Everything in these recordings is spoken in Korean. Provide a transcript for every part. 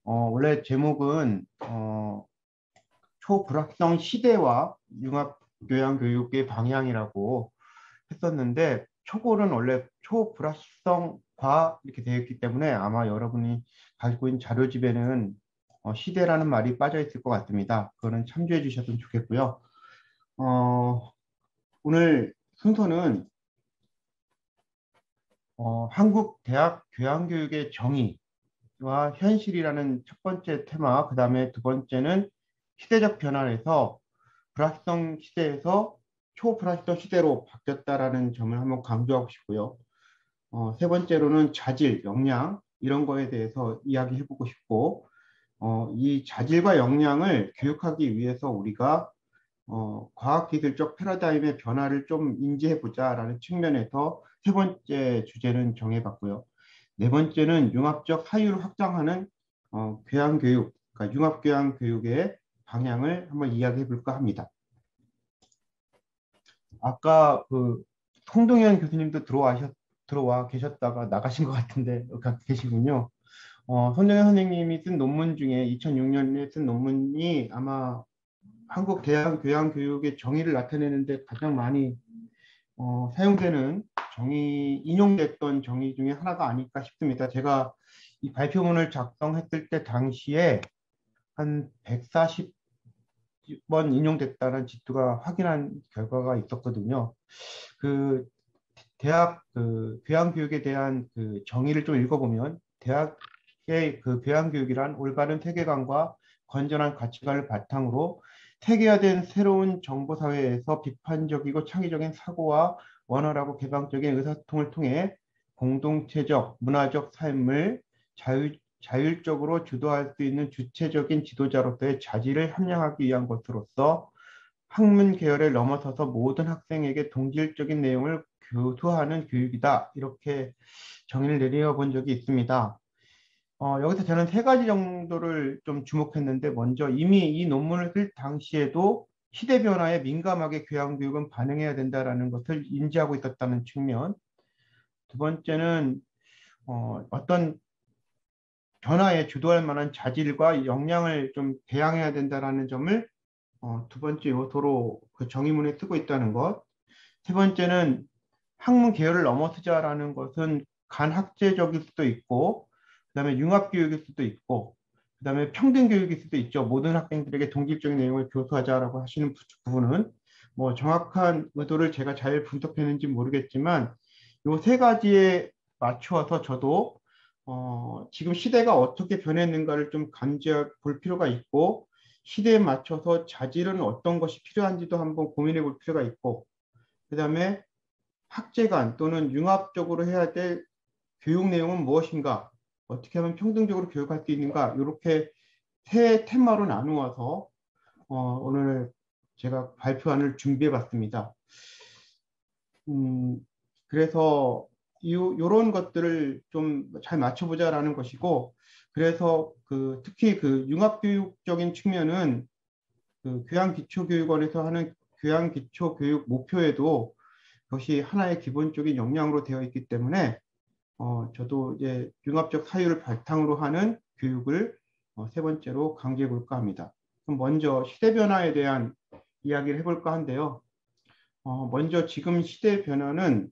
원래 제목은 초불확성 시대와 융합교양교육의 방향이라고 했었는데, 초골은 원래 초불확성과 이렇게 되어 있기 때문에 아마 여러분이 가지고 있는 자료집에는 시대라는 말이 빠져 있을 것 같습니다. 그거는 참조해 주셨으면 좋겠고요. 어, 오늘 순서는 한국 대학 교양교육의 정의와 현실이라는 첫 번째 테마, 그 다음에 두 번째는 시대적 변화에서 불확성 시대에서 초불확성 시대로 바뀌었다라는 점을 한번 강조하고 싶고요. 세 번째로는 자질, 역량 이런 거에 대해서 이야기해보고 싶고, 이 자질과 역량을 교육하기 위해서 우리가 과학기술적 패러다임의 변화를 좀 인지해보자라는 측면에서 세 번째 주제는 정해봤고요. 네 번째는 융합적 사유를 확장하는 교양교육, 그러니까 융합교양교육의 방향을 한번 이야기해볼까 합니다. 아까 그 송동현 교수님도 들어와 계셨다가 나가신 것 같은데 계시군요. 손정현 선생님이 쓴 논문 중에 2006년에 쓴 논문이 아마 한국 대학 교양교육의 정의를 나타내는데 가장 많이 사용되는 인용됐던 정의 중에 하나가 아닐까 싶습니다. 제가 이 발표문을 작성했을 때 당시에 한 140번 인용됐다는 지투가 확인한 결과가 있었거든요. 그 대학 그 교양교육에 대한 그 정의를 좀 읽어보면 대학의 그 교양교육이란 올바른 세계관과 건전한 가치관을 바탕으로 세계화된 새로운 정보사회에서 비판적이고 창의적인 사고와 원활하고 개방적인 의사소통을 통해 공동체적, 문화적 삶을 자율적으로 주도할 수 있는 주체적인 지도자로서의 자질을 함양하기 위한 것으로서 학문 계열을 넘어서서 모든 학생에게 동질적인 내용을 교수하는 교육이다. 이렇게 정의를 내려 본 적이 있습니다. 여기서 저는 세 가지 정도를 좀 주목했는데, 먼저 이미 이 논문을 쓸 당시에도 시대 변화에 민감하게 교양교육은 반응해야 된다라는 것을 인지하고 있었다는 측면. 두 번째는 어떤 변화에 주도할 만한 자질과 역량을 좀 배양해야 된다라는 점을 두 번째 요소로 그 정의문에 쓰고 있다는 것. 세 번째는 학문 계열을 넘어서자라는 것은 간학제적일 수도 있고, 그다음에 융합교육일 수도 있고, 그다음에 평등교육일 수도 있죠. 모든 학생들에게 동질적인 내용을 교수하자라고 하시는 부분은 뭐 정확한 의도를 제가 잘 분석했는지 모르겠지만, 요 세 가지에 맞추어서 저도 지금 시대가 어떻게 변했는가를 좀 감지해 볼 필요가 있고, 시대에 맞춰서 자질은 어떤 것이 필요한지도 한번 고민해 볼 필요가 있고, 그다음에 학제간 또는 융합적으로 해야 될 교육 내용은 무엇인가, 어떻게 하면 평등적으로 교육할 수 있는가, 이렇게 세 테마로 나누어서 오늘 제가 발표안을 준비해 봤습니다. 그래서 요런 것들을 좀 잘 맞춰보자라는 것이고, 그래서 특히 그 융합교육적인 측면은 그 교양기초교육원에서 하는 교양기초교육 목표에도 그것이 하나의 기본적인 역량으로 되어 있기 때문에 저도 이제 융합적 사유를 바탕으로 하는 교육을 세 번째로 강조해 볼까 합니다. 그럼 먼저 시대 변화에 대한 이야기를 해볼까 한데요. 먼저 지금 시대 변화는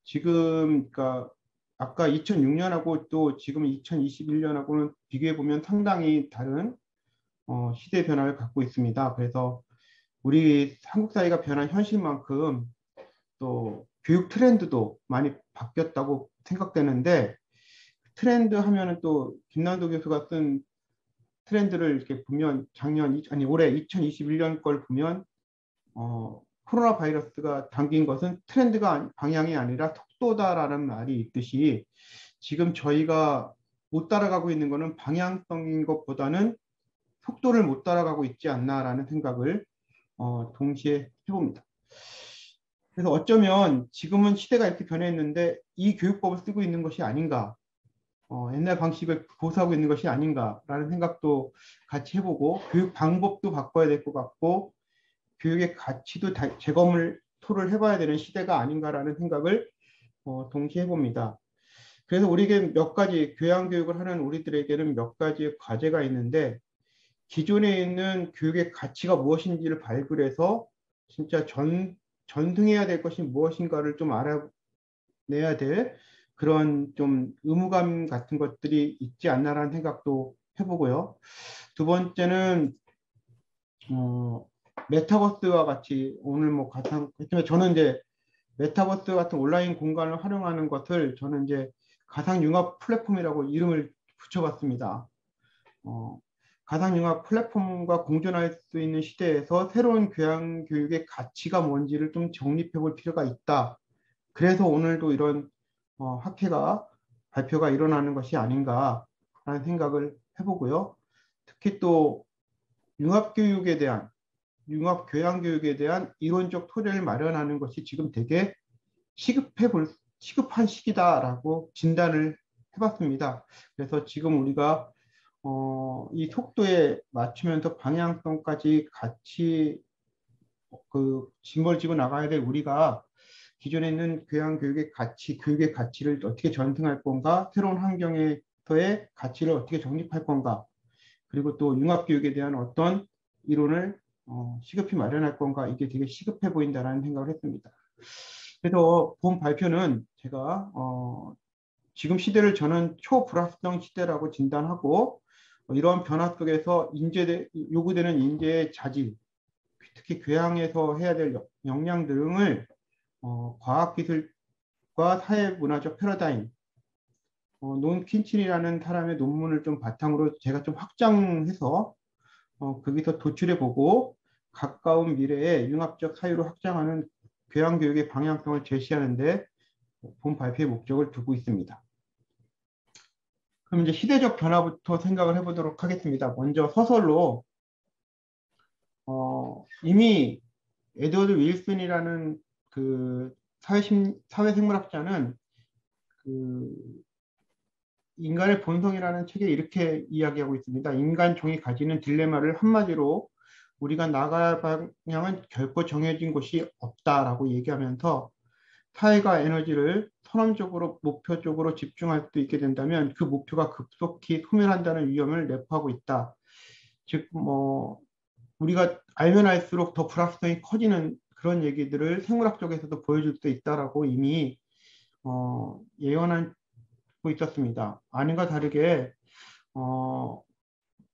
지금 그러니까 아까 2006년하고 또 지금 2021년하고는 비교해 보면 상당히 다른 시대 변화를 갖고 있습니다. 그래서 우리 한국 사회가 변한 현실만큼 또 교육 트렌드도 많이 바뀌었다고 생각되는데, 트렌드 하면은 또 김남도 교수가 쓴 트렌드를 이렇게 보면 올해 2021년 걸 보면 코로나 바이러스가 담긴 것은 트렌드가 방향이 아니라 속도다라는 말이 있듯이, 지금 저희가 못 따라가고 있는 것은 방향성인 것보다는 속도를 못 따라가고 있지 않나라는 생각을 동시에 해봅니다. 그래서 어쩌면 지금은 시대가 이렇게 변했는데 이 교육법을 쓰고 있는 것이 아닌가, 옛날 방식을 고수하고 있는 것이 아닌가라는 생각도 같이 해보고, 교육 방법도 바꿔야 될 것 같고, 교육의 가치도 재검을 토를 해봐야 되는 시대가 아닌가라는 생각을 동시에 해봅니다. 그래서 우리에게 몇 가지 교양 교육을 하는 우리들에게는 몇 가지 과제가 있는데 기존에 있는 교육의 가치가 무엇인지를 발굴해서 진짜 전승해야 될 것이 무엇인가를 좀 알아내야 될 그런 좀 의무감 같은 것들이 있지 않나라는 생각도 해보고요. 두 번째는 어, 메타버스와 같이 오늘 뭐 가상 했지만 저는 이제 메타버스 같은 온라인 공간을 활용하는 것을 저는 이제 가상융합 플랫폼이라고 이름을 붙여봤습니다. 어, 가상융합 플랫폼과 공존할 수 있는 시대에서 새로운 교양 교육의 가치가 뭔지를 좀 정립해 볼 필요가 있다. 그래서 오늘도 이런 학회가 발표가 일어나는 것이 아닌가라는 생각을 해보고요. 특히 또 융합교육에 대한 융합교양교육에 대한 이론적 토대를 마련하는 것이 지금 되게 시급한 시기다라고 진단을 해봤습니다. 그래서 지금 우리가 이 속도에 맞추면서 방향성까지 같이 짊어지고 나가야 될 우리가 기존에 있는 교양교육의 가치, 교육의 가치를 어떻게 전승할 건가, 새로운 환경에서의 가치를 어떻게 정립할 건가, 그리고 또 융합교육에 대한 어떤 이론을 시급히 마련할 건가, 이게 되게 시급해 보인다라는 생각을 했습니다. 그래서 본 발표는 제가 지금 시대를 저는 초불확실성 시대라고 진단하고 이러한 변화 속에서 요구되는 인재의 자질, 특히 교양에서 해야 될 역량 등을 과학기술과 사회문화적 패러다임, 논 킨친이라는 사람의 논문을 좀 바탕으로 제가 좀 확장해서 거기서 도출해 보고 가까운 미래에 융합적 사유로 확장하는 교양교육의 방향성을 제시하는데 본 발표의 목적을 두고 있습니다. 그럼 이제 시대적 변화부터 생각을 해보도록 하겠습니다. 먼저 서설로 이미 에드워드 윌슨이라는 그 사회생물학자는 그 인간의 본성이라는 책에 이렇게 이야기하고 있습니다. 인간 종이 가지는 딜레마를 한마디로 우리가 나갈 방향은 결코 정해진 곳이 없다라고 얘기하면서 사회가 에너지를 선언적으로 목표 쪽으로 집중할 수 있게 된다면 그 목표가 급속히 소멸한다는 위험을 내포하고 있다. 즉, 우리가 알면 알수록 더 불확실성이 커지는 그런 얘기들을 생물학 쪽에서도 보여줄 수 있다라고 이미 예언하고 있었습니다. 아닌가 다르게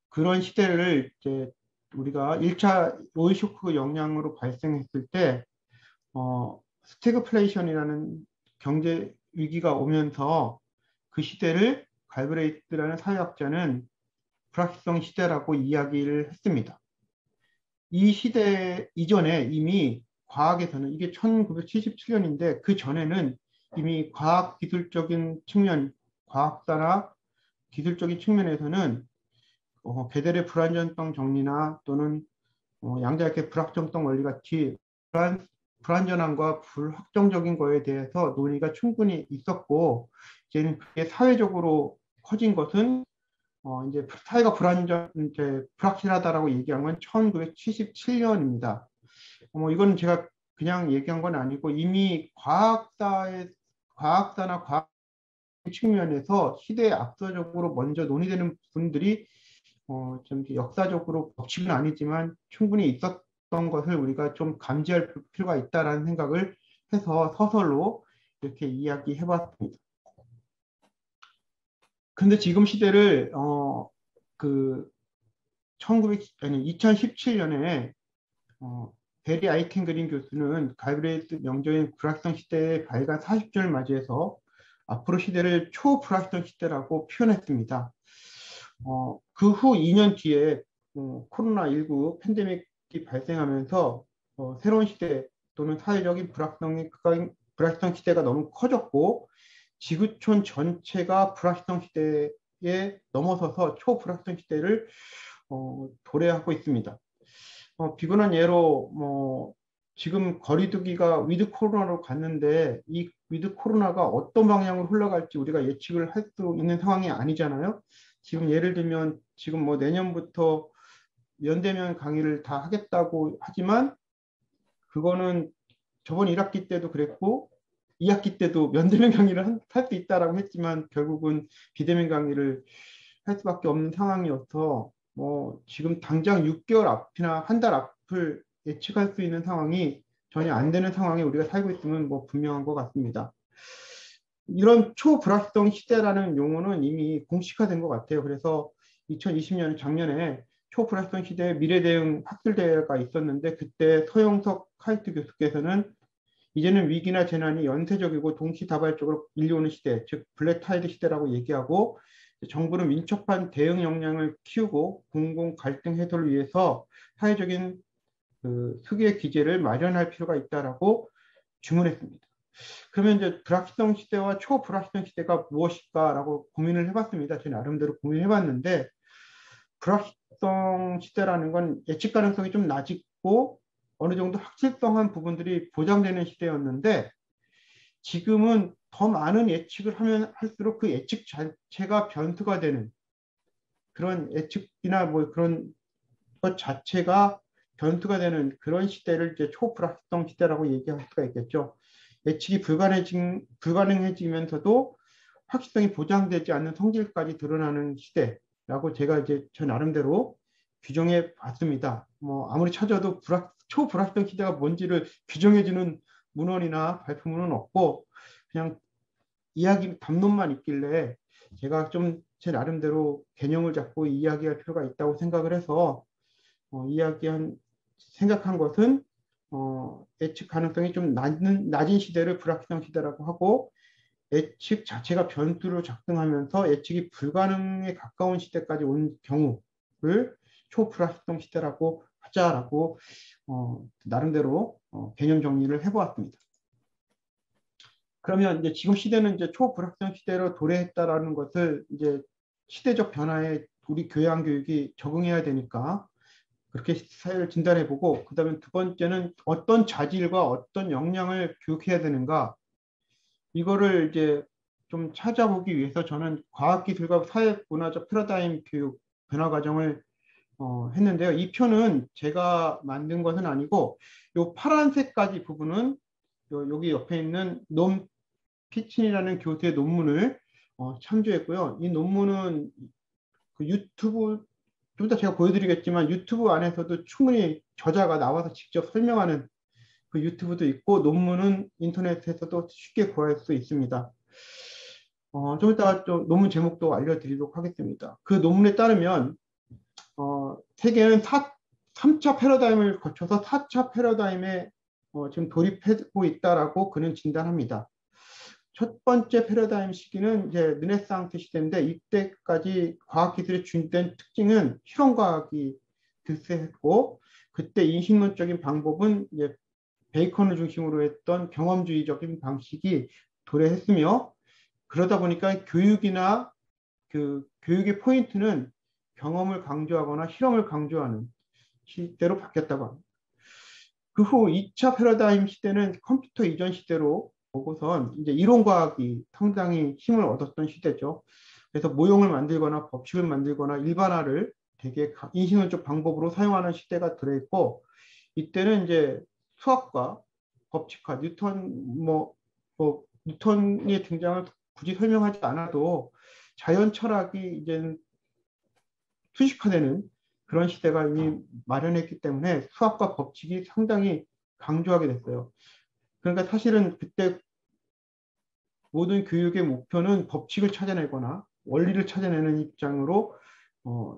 그런 시대를 이제 우리가 1차 오일 쇼크 영향으로 발생했을 때 스태그플레이션이라는 경제 위기가 오면서 그 시대를 갈브레이트라는 사회학자는 불확실성 시대라고 이야기를 했습니다. 이 시대 이전에 이미 과학에서는 이게 1977년인데 그 전에는 이미 과학기술적인 측면, 과학사나 기술적인 측면에서는 개들의 불안전성 정리나 또는 양자역의 불확정성 원리 같이 불안전함과 불확정적인 거에 대해서 논의가 충분히 있었고 이제는 그게 사회적으로 커진 것은 이제 사회가 이제 불확실하다라고 얘기한 건 1977년입니다. 이건 제가 그냥 얘기한 건 아니고 이미 과학사나 과학 측면에서 시대에 앞서적으로 먼저 논의되는 분들이 좀 역사적으로 법칙은 아니지만 충분히 있었던 것을 우리가 좀 감지할 필요가 있다라는 생각을 해서 서설로 이렇게 이야기해 봤습니다. 근데 지금 시대를 그 2017년에 베리 아이켄그린 교수는 갈브레이트 명저인 불확실성 시대의 발간 40주를 맞이해서 앞으로 시대를 초불확실성 시대라고 표현했습니다. 그 후 2년 뒤에 코로나19 팬데믹이 발생하면서 새로운 시대 또는 사회적인 불확실성 시대가 너무 커졌고 지구촌 전체가 불확실성 시대에 넘어서서 초불확실성 시대를 도래하고 있습니다. 비근한 예로 지금 거리두기가 위드 코로나로 갔는데 이 위드 코로나가 어떤 방향으로 흘러갈지 우리가 예측을 할 수 있는 상황이 아니잖아요. 지금 예를 들면 지금 내년부터 면대면 강의를 다 하겠다고 하지만 그거는 저번 1학기 때도 그랬고 2학기 때도 면대면 강의를 할 수 있다라고 했지만 결국은 비대면 강의를 할 수밖에 없는 상황이어서 뭐 지금 당장 6개월 앞이나 한 달 앞을 예측할 수 있는 상황이 전혀 안 되는 상황에 우리가 살고 있으면 뭐 분명한 것 같습니다. 이런 초불확성 시대라는 용어는 이미 공식화된 것 같아요. 그래서 2020년 작년에 초불확성 시대 미래대응 학술대회가 있었는데 그때 서영석 카이스트 교수께서는 이제는 위기나 재난이 연쇄적이고 동시다발적으로 밀려오는 시대, 즉 블랙타이드 시대라고 얘기하고 정부는 민첩한 대응 역량을 키우고 공공 갈등 해소를 위해서 사회적인 그 특유의 기제를 마련할 필요가 있다라고 주문했습니다. 그러면 이제 불확실성 시대와 초불확실성 시대가 무엇일까라고 고민을 해봤습니다. 제 나름대로 고민해봤는데 불확실성 시대라는 건 예측 가능성이 좀 낮고 어느 정도 확실성한 부분들이 보장되는 시대였는데 지금은 더 많은 예측을 하면 할수록 그 예측 자체가 변수가 되는 그런 예측이나 뭐 그런 것 자체가 변수가 되는 그런 시대를 이제 초불확실성 시대라고 얘기할 수가 있겠죠. 예측이 불가능해지면서도 확실성이 보장되지 않는 성질까지 드러나는 시대라고 제가 이제 저 나름대로 규정해 봤습니다. 뭐 아무리 찾아도 초불확실성 시대가 뭔지를 규정해주는 문헌이나 발표문은 없고 그냥 이야기 담론만 있길래 제가 좀 제 나름대로 개념을 잡고 이야기할 필요가 있다고 생각을 해서 생각한 것은 예측 가능성이 좀 낮은 시대를 불확실성 시대라고 하고 예측 자체가 변수로 작동하면서 예측이 불가능에 가까운 시대까지 온 경우를 초불확실성 시대라고 하자라고 나름대로 개념 정리를 해보았습니다. 그러면 이제 지금 시대는 이제 초불확실성 시대로 도래했다라는 것을 이제 시대적 변화에 우리 교양 교육이 적응해야 되니까 그렇게 사회를 진단해보고 그다음에 두 번째는 어떤 자질과 어떤 역량을 교육해야 되는가 이거를 이제 좀 찾아보기 위해서 저는 과학기술과 사회문화적 패러다임 교육 변화 과정을 했는데요. 이 표는 제가 만든 것은 아니고 요 파란색까지 부분은 여기 옆에 있는 놈 피친이라는 교수의 논문을 참조했고요. 이 논문은 그 유튜브 좀 이따 제가 보여드리겠지만 유튜브 안에서도 충분히 저자가 나와서 직접 설명하는 그 유튜브도 있고 논문은 인터넷에서도 쉽게 구할 수 있습니다. 좀 이따가 좀 논문 제목도 알려드리도록 하겠습니다. 그 논문에 따르면 세계는 3차 패러다임을 거쳐서 4차 패러다임에 지금 돌입하고 있다라고 그는 진단합니다. 첫 번째 패러다임 시기는 이제 르네상스 시대인데 이때까지 과학기술의 주된 특징은 실험과학이 득세했고 그때 인식론적인 방법은 이제 베이컨을 중심으로 했던 경험주의적인 방식이 도래했으며 그러다 보니까 교육이나 그 교육의 포인트는 경험을 강조하거나 실험을 강조하는 시대로 바뀌었다고 합니다. 그 후 2차 패러다임 시대는 컴퓨터 이전 시대로 보고선 이제 이론과학이 상당히 힘을 얻었던 시대죠. 그래서 모형을 만들거나 법칙을 만들거나 일반화를 되게 인식론적 방법으로 사용하는 시대가 들어있고 이때는 이제 수학과 법칙화, 뉴턴의 등장을 굳이 설명하지 않아도 자연 철학이 이제 수식화되는 그런 시대가 이미 마련했기 때문에 수학과 법칙이 상당히 강조하게 됐어요. 그러니까 사실은 그때 모든 교육의 목표는 법칙을 찾아내거나 원리를 찾아내는 입장으로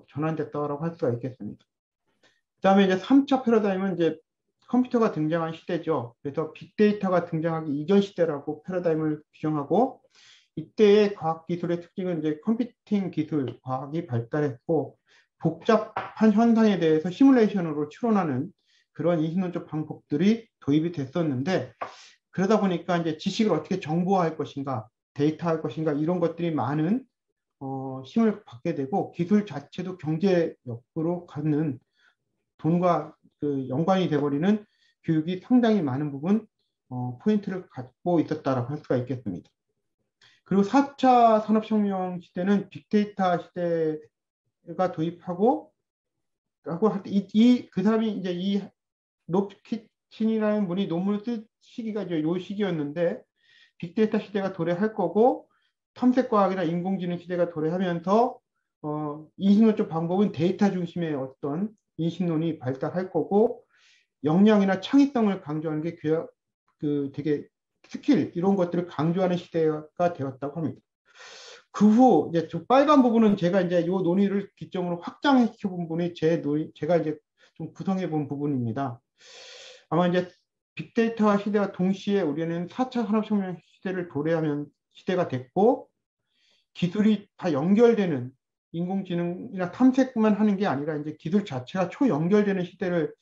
전환됐다고 할 수가 있겠습니다. 그 다음에 이제 3차 패러다임은 이제 컴퓨터가 등장한 시대죠. 그래서 빅데이터가 등장하기 이전 시대라고 패러다임을 규정하고 이때의 과학기술의 특징은 이제 컴퓨팅 기술, 과학이 발달했고 복잡한 현상에 대해서 시뮬레이션으로 추론하는 그런 인식론적 방법들이 도입이 됐었는데 그러다 보니까 이제 지식을 어떻게 정보화할 것인가, 데이터할 것인가 이런 것들이 많은 힘을 받게 되고 기술 자체도 경제력으로 갖는 돈과 그 연관이 돼버리는 교육이 상당히 많은 부분 포인트를 갖고 있었다라고 할 수가 있겠습니다. 그리고 4차 산업혁명 시대는 빅데이터 시대가 도입하고 라고 할 때 그 사람이 이제 이 롭키친이라는 분이 논문을 쓸 시기가 이제 요 시기였는데 빅데이터 시대가 도래할 거고 탐색과학이나 인공지능 시대가 도래하면서 인식론적 방법은 데이터 중심의 어떤 인식론이 발달할 거고 역량이나 창의성을 강조하는 게 그 되게 스킬 이런 것들을 강조하는 시대가 되었다고 합니다. 그 후 이제 저 빨간 부분은 제가 이제 이 논의를 기점으로 확장시켜 본 부분이 제가 이제 좀 구성해 본 부분입니다. 아마 이제 빅데이터 시대와 동시에 우리는 4차 산업혁명 시대를 도래하면 시대가 됐고 기술이 다 연결되는 인공지능이나 탐색만 하는 게 아니라 이제 기술 자체가 초연결되는 시대를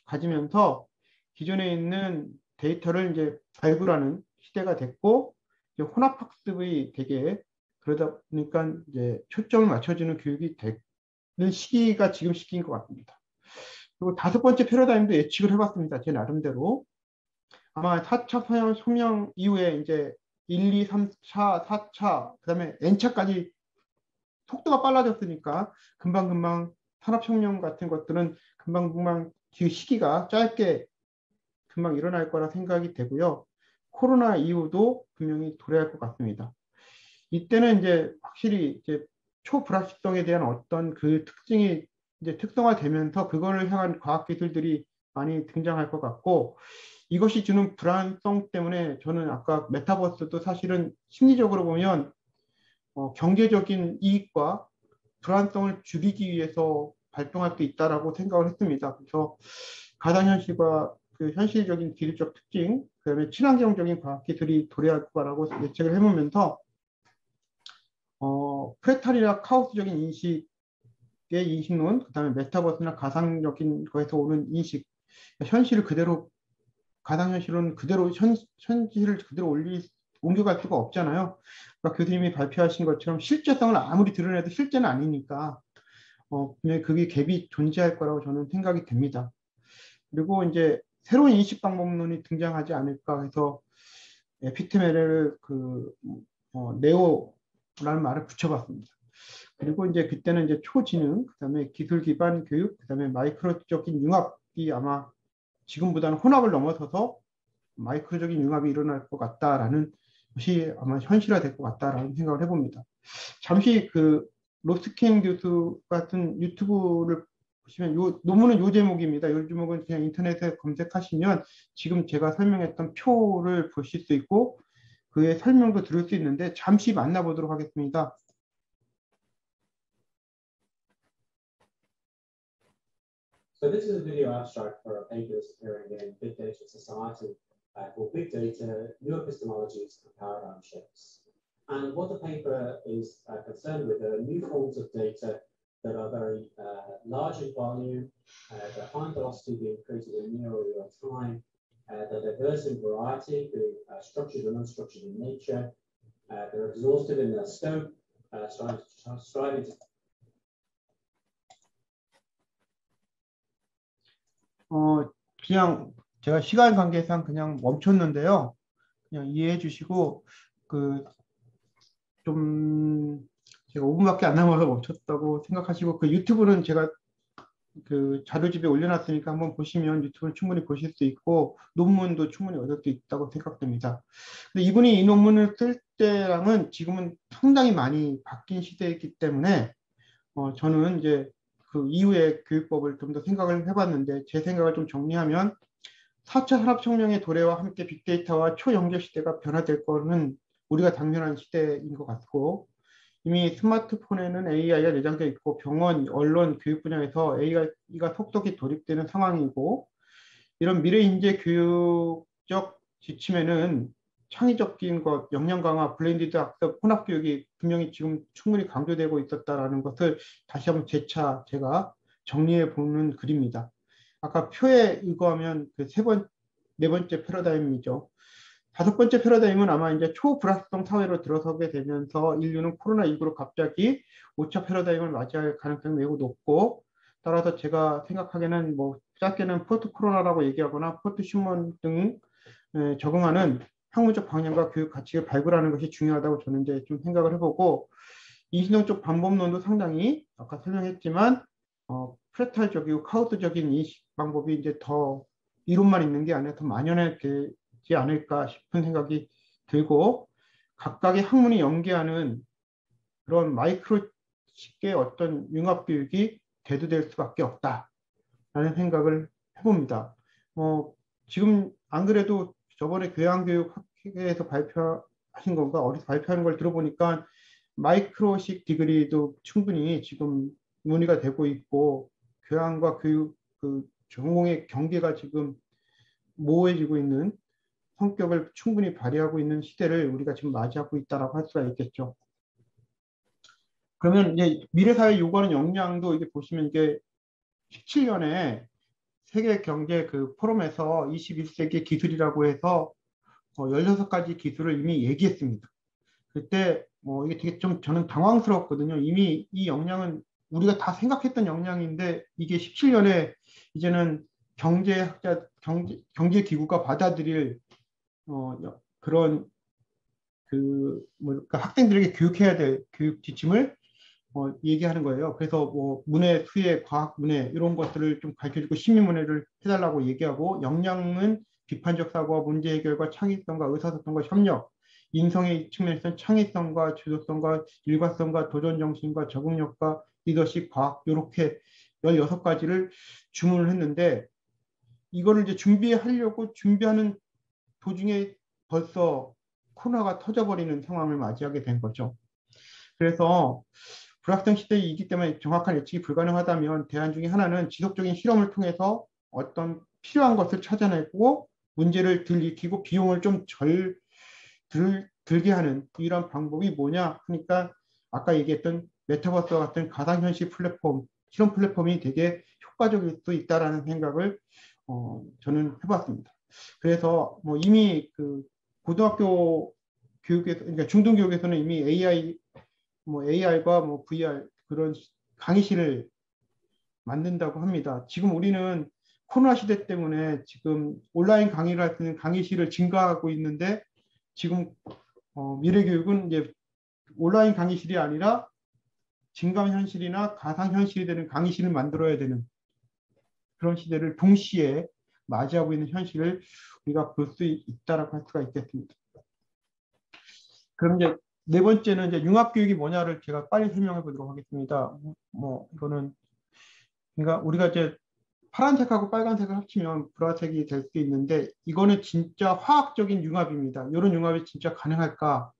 가지면서 기존에 있는 데이터를 이제 발굴하는 시대가 됐고 이제 혼합학습이 되게 그러다 보니까 이제 초점을 맞춰주는 교육이 되는 시기가 지금 시기인 것 같습니다. 그리고 다섯 번째 패러다임도 예측을 해봤습니다. 제 나름대로. 아마 4차 산업혁명 이후에 이제 1, 2, 3차, 4차, 그 다음에 N차까지 속도가 빨라졌으니까 금방금방 산업혁명 같은 것들은 금방금방 그 시기가 짧게 금방 일어날 거라 생각이 되고요. 코로나 이후도 분명히 도래할 것 같습니다. 이때는 이제 확실히 이제 초불확실성에 대한 어떤 그 특징이 이제 특성화되면서 그거를 향한 과학기술들이 많이 등장할 것 같고 이것이 주는 불안성 때문에 저는 아까 메타버스도 사실은 심리적으로 보면 경제적인 이익과 불안성을 줄이기 위해서 발동할 수 있다라고 생각을 했습니다. 그래서 가상현실과 그 현실적인 기술적 특징, 그다음에 친환경적인 과학기술이 도래할 거라고 예측을 해보면서 프레탈이나 카오스적인 인식의 인식론, 그다음에 메타버스나 가상적인 거에서 오는 인식, 현실을 그대로 가상현실은 그대로 현실을 그대로 옮겨갈 수가 없잖아요. 그러니까 교수님이 발표하신 것처럼 실제성을 아무리 드러내도 실제는 아니니까 분명히 그게 갭이 존재할 거라고 저는 생각이 됩니다. 그리고 이제 새로운 인식 방법론이 등장하지 않을까 해서 에피테메를 네오라는 말을 붙여봤습니다. 그리고 이제 그때는 이제 초지능, 그다음에 기술 기반 교육, 그다음에 마이크로적인 융합이 아마 지금보다는 혼합을 넘어서서 마이크로적인 융합이 일어날 것 같다라는 것이 아마 현실화될 것 같다라는 생각을 해봅니다. 잠시 그 로스킨 교수 같은 유튜브를 보시면 요 논문은 요 제목입니다. 요 제목은 그냥 인터넷에 검색하시면 지금 제가 설명했던 표를 보실 수 있고 그의 설명도 들을 수 있는데 잠시 만나보도록 하겠습니다. So this is a video abstract for a paper that's appearing in Big Data Society called Big Data, New Epistemologies and Paradigm Shifts. And what the paper is concerned with are new forms of data that are very large in volume, they're high velocity being created in near real time, they're diverse in variety, being structured and unstructured in nature, they're exhaustive in their scope, striving to 그냥 제가 시간 관계상 그냥 멈췄는데요. 그냥 이해해 주시고 좀 제가 5분밖에 안 남아서 멈췄다고 생각하시고 그 유튜브는 제가 그 자료집에 올려놨으니까 한번 보시면 유튜브는 충분히 보실 수 있고 논문도 충분히 얻을 수 있다고 생각됩니다. 근데 이분이 이 논문을 쓸 때랑은 지금은 상당히 많이 바뀐 시대이기 때문에 저는 이제 그 이후의 교육법을 좀 더 생각을 해봤는데 제 생각을 좀 정리하면 4차 산업혁명의 도래와 함께 빅데이터와 초연결 시대가 변화될 거는 우리가 당면한 시대인 것 같고 이미 스마트폰에는 AI가 내장되어 있고 병원, 언론, 교육 분야에서 AI가 속속히 도입되는 상황이고 이런 미래 인재 교육적 지침에는 창의적인 것, 역량 강화, 블렌디드 학습, 혼합 교육이 분명히 지금 충분히 강조되고 있었다라는 것을 다시 한번 재차 제가 정리해 보는 글입니다. 아까 표에 의거하면 그 네 번째 패러다임이죠. 다섯 번째 패러다임은 아마 이제 초불확실성 사회로 들어서게 되면서 인류는 코로나19로 갑자기 5차 패러다임을 맞이할 가능성이 매우 높고 따라서 제가 생각하기에는 뭐 짧게는 포스트 코로나라고 얘기하거나 포스트 휴먼 등 적응하는 학문적 방향과 교육 가치를 발굴하는 것이 중요하다고 저는 이제 좀 생각을 해보고 인식론적 방법론도 상당히 아까 설명했지만 프레탈적이고 카우스적인 인식 방법이 이제 더 이론만 있는 게 아니라 더 만연하게 되지 않을까 싶은 생각이 들고 각각의 학문이 연계하는 그런 마이크로식의 어떤 융합교육이 대두될 수밖에 없다라는 생각을 해봅니다. 지금 안 그래도 저번에 교양교육학회에서 발표하신 건가 어디서 발표하는 걸 들어보니까 마이크로식 디그리도 충분히 지금 논의가 되고 있고 교양과 교육 그 전공의 경계가 지금 모호해지고 있는 성격을 충분히 발휘하고 있는 시대를 우리가 지금 맞이하고 있다라고 할 수가 있겠죠. 그러면 이제 미래사회 요구하는 역량도 이게 보시면 이게 17년에 세계 경제 그 포럼에서 21세기 기술이라고 해서 16가지 기술을 이미 얘기했습니다. 그때 이게 되게 좀 저는 당황스러웠거든요. 이미 이 역량은 우리가 다 생각했던 역량인데 이게 17년에 이제는 경제학자, 경제기구가 받아들일 그런 그러니까 학생들에게 교육해야 될 교육 지침을 얘기하는 거예요. 그래서 문해, 수해, 과학, 문해 이런 것들을 좀 가르쳐주고 시민문해를 해달라고 얘기하고 역량은 비판적 사고와 문제 해결과 창의성과 의사소통과 협력, 인성의 측면에서는 창의성과 주도성과 일관성과 도전 정신과 적응력과 리더십, 과학 이렇게 16가지를 주문을 했는데 이거를 이제 준비하려고 준비하는 도중에 벌써 코로나가 터져버리는 상황을 맞이하게 된 거죠. 그래서 불확정 시대이기 때문에 정확한 예측이 불가능하다면 대안 중에 하나는 지속적인 실험을 통해서 어떤 필요한 것을 찾아내고 문제를 덜 익히고 비용을 좀 들게 하는 이런 방법이 뭐냐 하니까 아까 얘기했던 메타버스와 같은 가상현실 플랫폼, 실험 플랫폼이 되게 효과적일 수 있다라는 생각을 저는 해봤습니다. 그래서 이미 그 고등학교 교육에서, 그러니까 중등교육에서는 이미 AI과 VR 그런 강의실을 만든다고 합니다. 지금 우리는 코로나 시대 때문에 지금 온라인 강의를 할 수 있는 강의실을 증가하고 있는데 지금 미래교육은 이제 온라인 강의실이 아니라 증강현실이나 가상현실이 되는 강의실을 만들어야 되는 그런 시대를 동시에 맞이하고 있는 현실을 우리가 볼 수 있다라고 할 수가 있겠습니다. 그럼 이제 네 번째는 이제 융합교육이 뭐냐를 제가 빨리 설명해 보도록 하겠습니다. 이거는 그러니까 우리가 이제 파란색하고 빨간색을 합치면 보라색이 될 수 있는데 이거는 진짜 화학적인 융합입니다. 이런 융합이 진짜 가능할까?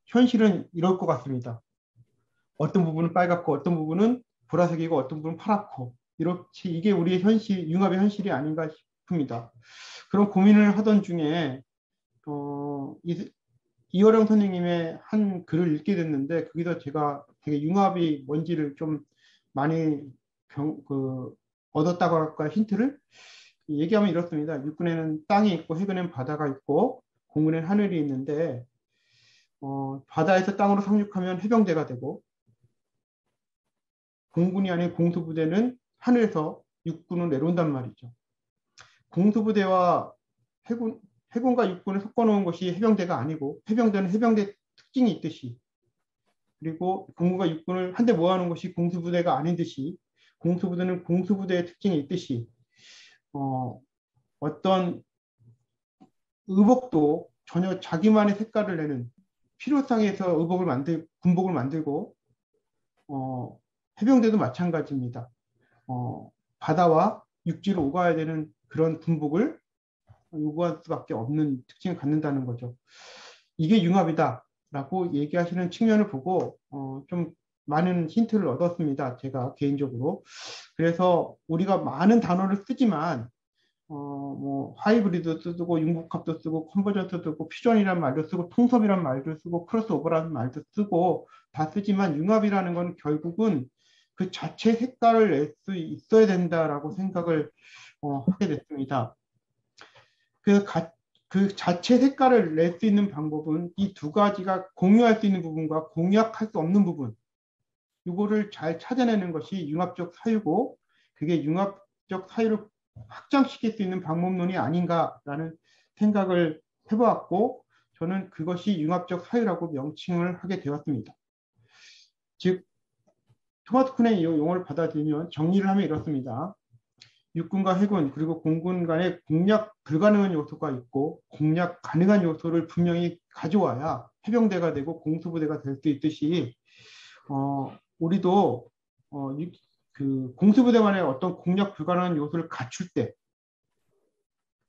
현실은 이럴 것 같습니다. 어떤 부분은 빨갛고 어떤 부분은 보라색이고 어떤 부분은 파랗고 이렇게 이게 우리의 현실, 융합의 현실이 아닌가 싶습니다. 그런 고민을 하던 중에 이호령 선생님의 한 글을 읽게 됐는데 거기서 제가 되게 융합이 뭔지를 좀 많이 얻었다고 할까 힌트를 얘기하면 이렇습니다. 육군에는 땅이 있고 해군에는 바다가 있고 공군에는 하늘이 있는데 바다에서 땅으로 상륙하면 해병대가 되고 공군이 아닌 공수부대는 하늘에서 육군을 내려온단 말이죠. 공수부대와 해군과 육군을 섞어놓은 것이 해병대가 아니고 해병대는 해병대 특징이 있듯이 그리고 공군과 육군을 한데 모아놓은 것이 공수부대가 아닌 듯이 공수부대는 공수부대의 특징이 있듯이 어떤 의복도 전혀 자기만의 색깔을 내는 필요상에서 군복을 만들고 해병대도 마찬가지입니다. 바다와 육지로 오가야 되는 그런 군복을 요구할 수밖에 없는 특징을 갖는다는 거죠. 이게 융합이다라고 얘기하시는 측면을 보고 좀 많은 힌트를 얻었습니다. 제가 개인적으로. 그래서 우리가 많은 단어를 쓰지만 하이브리드 쓰고 융복합도 쓰고 컨버전도 쓰고 퓨전이라는 말도 쓰고 통섭이라는 말도 쓰고 크로스오버라는 말도 쓰고 다 쓰지만 융합이라는 건 결국은 그 자체 색깔을 낼 수 있어야 된다라고 생각을 하게 됐습니다. 그 자체 색깔을 낼 수 있는 방법은 이 두 가지가 공유할 수 있는 부분과 공유할 수 없는 부분 이거를 잘 찾아내는 것이 융합적 사유고 그게 융합적 사유를 확장시킬 수 있는 방법론이 아닌가라는 생각을 해보았고 저는 그것이 융합적 사유라고 명칭을 하게 되었습니다. 즉 토마스 쿤의 이 용어를 받아들이면 정리를 하면 이렇습니다. 육군과 해군 그리고 공군 간에 공략 불가능한 요소가 있고 공략 가능한 요소를 분명히 가져와야 해병대가 되고 공수부대가 될 수 있듯이 우리도 그 공수부대만의 어떤 공략 불가능한 요소를 갖출 때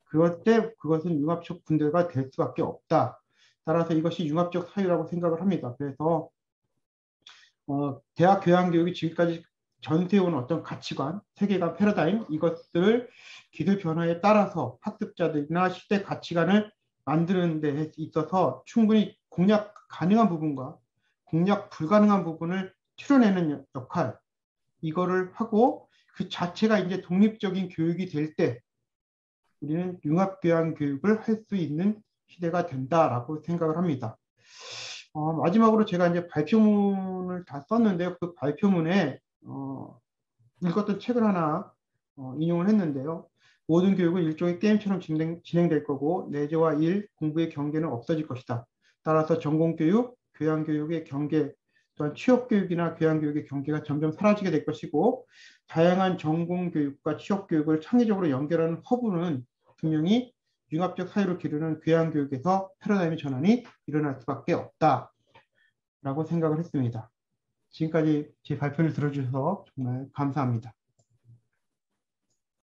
그럴 때 그것은 융합적 군대가 될 수밖에 없다. 따라서 이것이 융합적 사유라고 생각을 합니다. 그래서 대학 교양 교육이 지금까지 전세해온 어떤 가치관, 세계관, 패러다임 이것들을 기술 변화에 따라서 학습자들이나 시대 가치관을 만드는 데 있어서 충분히 공략 가능한 부분과 공략 불가능한 부분을 추려내는 역할 이거를 하고 그 자체가 이제 독립적인 교육이 될 때 우리는 융합교양 교육을 할 수 있는 시대가 된다라고 생각을 합니다. 마지막으로 제가 이제 발표문을 다 썼는데요. 그 발표문에 읽었던 책을 하나 인용을 했는데요. 모든 교육은 일종의 게임처럼 진행될 거고 내재와 일, 공부의 경계는 없어질 것이다. 따라서 전공교육, 교양교육의 경계, 또한 취업교육이나 교양교육의 경계가 점점 사라지게 될 것이고 다양한 전공교육과 취업교육을 창의적으로 연결하는 허브는 분명히 융합적 사유를 기르는 교양교육에서 패러다임의 전환이 일어날 수밖에 없다라고 생각을 했습니다. 지금까지 제 발표를 들어주셔서 정말 감사합니다.